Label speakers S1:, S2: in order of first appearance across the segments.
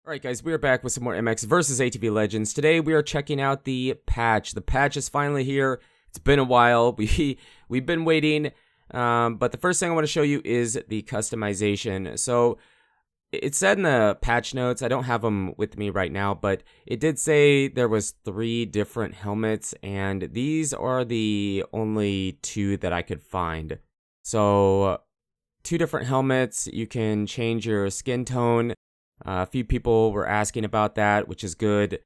S1: Alright guys, we are back with some more MX versus ATV Legends. Today we are checking out the patch. The patch is finally here. It's been a while. We've been waiting. But the first thing I want to show you is the customization. So it said in the patch notes, I don't have them with me right now, but it did say there was 3 different helmets, and these are the only 2 that I could find. So 2 different helmets, you can change your skin tone. A few people were asking about that, which is good.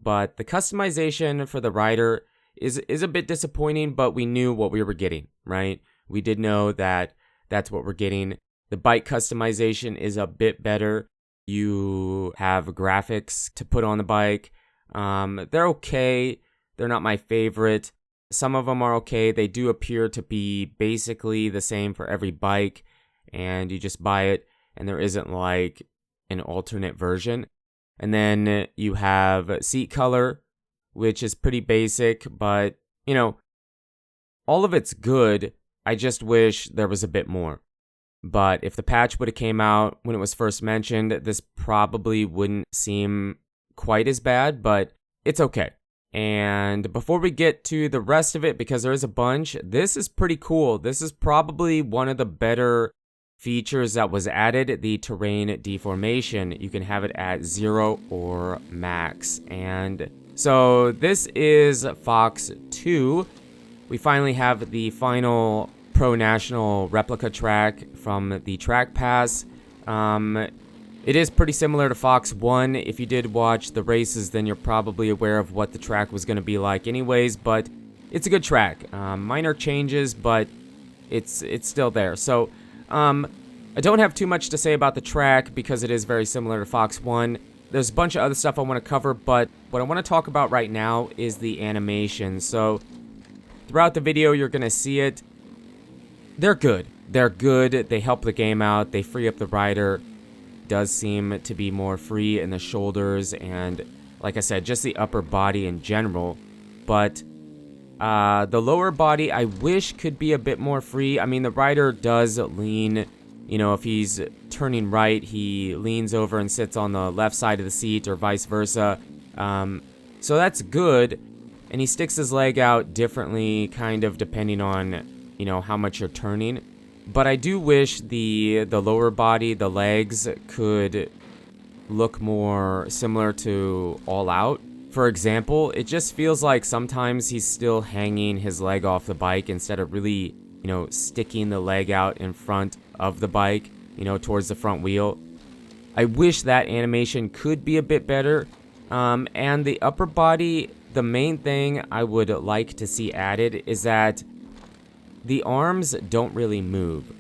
S1: But the customization for the rider is a bit disappointing, but we knew what we were getting, right? We did know that that's what we're getting. The bike customization is a bit better. You have graphics to put on the bike. They're okay. They're not my favorite. Some of them are okay. They do appear to be basically the same for every bike, and you just buy it, and there isn't like an alternate version. And then you have seat color, which is pretty basic, but you know, all of it's good. I just wish there was a bit more. But if the patch would have came out when it was first mentioned, this probably wouldn't seem quite as bad, but it's okay. And before we get to the rest of it, because there is a bunch, this is pretty cool. This is probably one of the better features that was added, the terrain deformation. You can have it at 0 or max. And so this is Fox 2. We finally have the final Pro National replica track from the track pass. It is pretty similar to Fox 1. If you did watch the races, then you're probably aware of what the track was going to be like anyways, but it's a good track. Minor changes, but it's still there. So I don't have too much to say about the track because it is very similar to Fox 1. There's a bunch of other stuff I want to cover, but what I want to talk about right now is the animation. So throughout the video, you're going to see it. They're good. They're good. They help the game out. They free up the rider. Does seem to be more free in the shoulders and, like I said, just the upper body in general. But the lower body, I wish could be a bit more free. I mean, the rider does lean. You know, if he's turning right, he leans over and sits on the left side of the seat or vice versa. So that's good. And he sticks his leg out differently, kind of depending on, you know, how much you're turning. But I do wish the lower body, the legs, could look more similar to All Out. For example, it just feels like sometimes he's still hanging his leg off the bike instead of really, you know, sticking the leg out in front of the bike, you know, towards the front wheel. I wish that animation could be a bit better. And the upper body, the main thing I would like to see added is that the arms don't really move.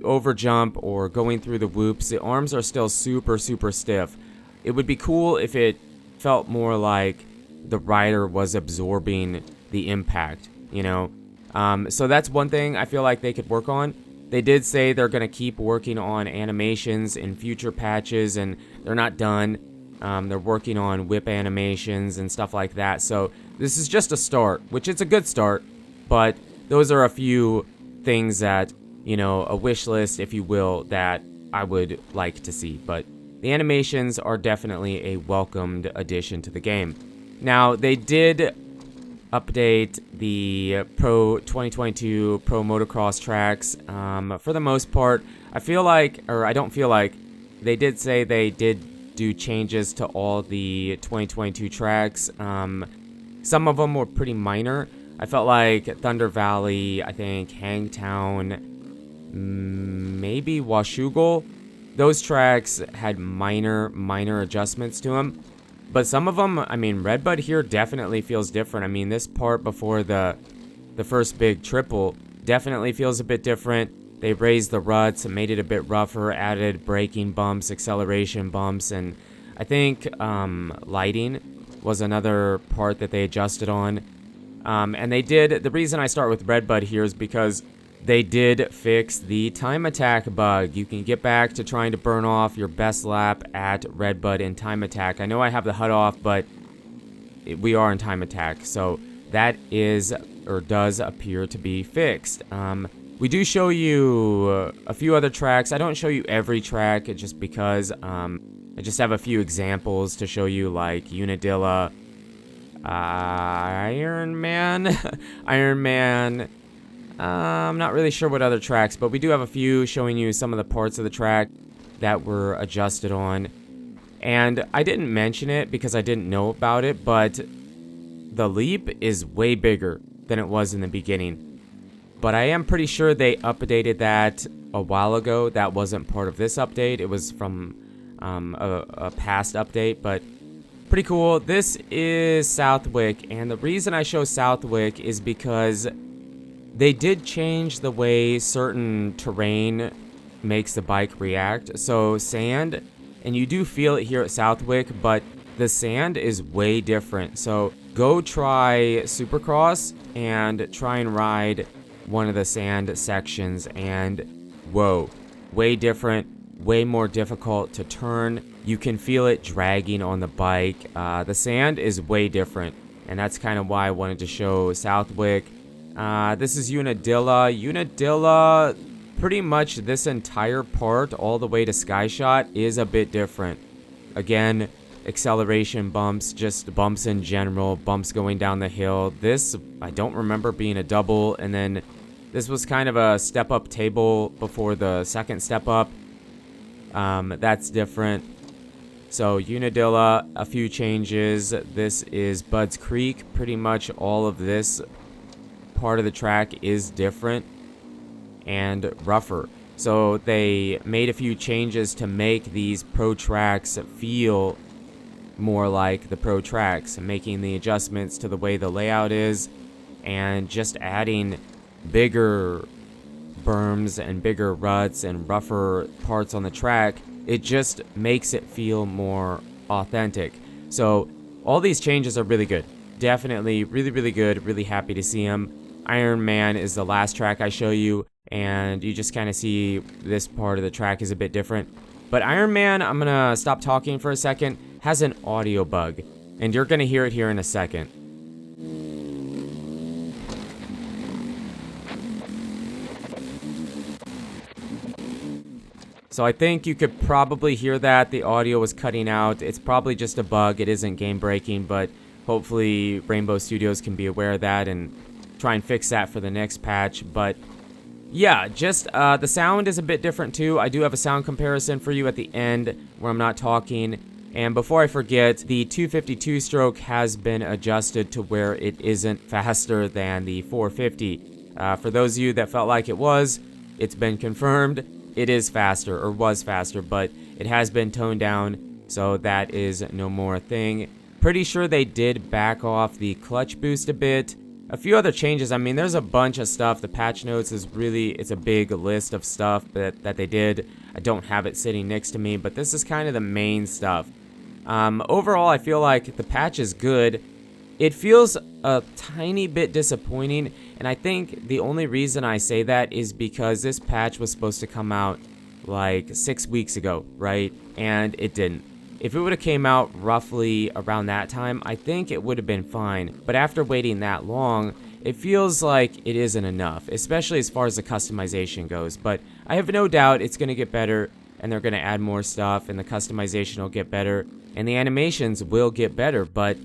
S1: Over jump or going through the whoops, the arms are still super stiff. It would be cool if it felt more like the rider was absorbing the impact, you know. So that's one thing I feel like they could work on. They did say they're going to keep working on animations in future patches, and they're not done. They're working on whip animations and stuff like that. So this is just a start, which is a good start, but those are a few things that, you know, a wish list, if you will, that I would like to see. But the animations are definitely a welcomed addition to the game. Now, they did update the Pro 2022 Pro Motocross tracks. For the most part, I don't feel like, they did say they did do changes to all the 2022 tracks. Some of them were pretty minor. I felt like Thunder Valley, I think Hangtown, maybe Washougal, those tracks had minor adjustments to them. But some of them, I mean, Redbud here definitely feels different. I mean, this part before the first big triple definitely feels a bit different. They raised the ruts and made it a bit rougher, added braking bumps, acceleration bumps, and I think lighting was another part that they adjusted on. And they did, the reason I start with Redbud here is because they did fix the time attack bug. You can get back to trying to burn off your best lap at Redbud in time attack. I know I have the HUD off, but we are in time attack. So that is, or does appear to be fixed. We do show you a few other tracks. I don't show you every track just because I just have a few examples to show you, like Unadilla, Iron Man, Iron Man. I'm not really sure what other tracks, but we do have a few showing you some of the parts of the track that were adjusted on. And I didn't mention it because I didn't know about it, but the leap is way bigger than it was in the beginning. But I am pretty sure they updated that a while ago. That wasn't part of this update. It was from a past update, but pretty cool. This is Southwick, and the reason I show Southwick is because they did change the way certain terrain makes the bike react. So sand, and you do feel it here at Southwick, but the sand is way different. So go try Supercross and try and ride one of the sand sections, and whoa, way different, way more difficult to turn. You can feel it dragging on the bike. The sand is way different, and that's kind of why I wanted to show Southwick. This is Unadilla. Unadilla, pretty much this entire part all the way to Skyshot is a bit different. Again, acceleration bumps, just bumps in general, bumps going down the hill. This, I don't remember being a double, and then this was kind of a step-up table before the second step-up. That's different. So Unadilla, a few changes. This is Bud's Creek. Pretty much all of this part of the track is different and rougher. So they made a few changes to make these pro tracks feel more like the pro tracks, making the adjustments to the way the layout is, and just adding bigger berms and bigger ruts and rougher parts on the track. It just makes it feel more authentic. So all these changes are really good. Definitely really, really good. Really happy to see them. Iron Man is the last track I show you, and you just kind of see this part of the track is a bit different. But Iron Man, I'm gonna stop talking for a second, has an audio bug, and you're gonna hear it here in a second. So I think you could probably hear that the audio was cutting out. It's probably just a bug. It isn't game breaking, but hopefully Rainbow Studios can be aware of that and try and fix that for the next patch. But yeah, just the sound is a bit different too. I do have a sound comparison for you at the end where I'm not talking. And before I forget, the 252 stroke has been adjusted to where it isn't faster than the 450. For those of you that felt like it was, it's been confirmed. It is faster, or was faster, but it has been toned down, so that is no more a thing. Pretty sure they did back off the clutch boost a bit. A few other changes. I mean, there's a bunch of stuff. The patch notes is really, it's a big list of stuff that they did. I don't have it sitting next to me, but this is kind of the main stuff. Overall, I feel like the patch is good. It feels a tiny bit disappointing, and I think the only reason I say that is because this patch was supposed to come out like 6 weeks ago, right? And it didn't. If it would have came out roughly around that time, I think it would have been fine. But after waiting that long, it feels like it isn't enough, especially as far as the customization goes. But I have no doubt it's going to get better, and they're going to add more stuff, and the customization will get better, and the animations will get better. But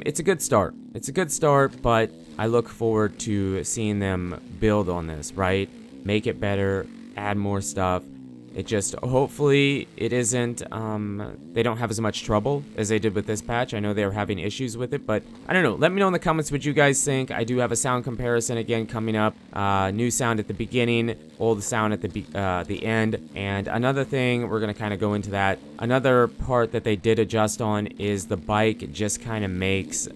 S1: it's a good start. It's a good start, but I look forward to seeing them build on this, right? Make it better, add more stuff. It just, hopefully, it isn't, they don't have as much trouble as they did with this patch. I know they were having issues with it, but I don't know. Let me know in the comments what you guys think. I do have a sound comparison again coming up. New sound at the beginning, old sound at the end. And another thing, we're going to kind of go into that. Another part that they did adjust on is the bike just kind of makes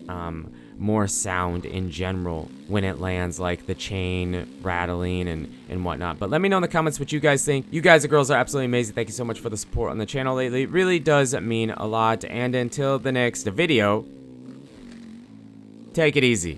S1: more sound in general when it lands, like the chain rattling and whatnot. But let me know in the comments what you guys think. You guys and girls are absolutely amazing. Thank you so much for the support on the channel lately. It really does mean a lot. And until the next video, take it easy.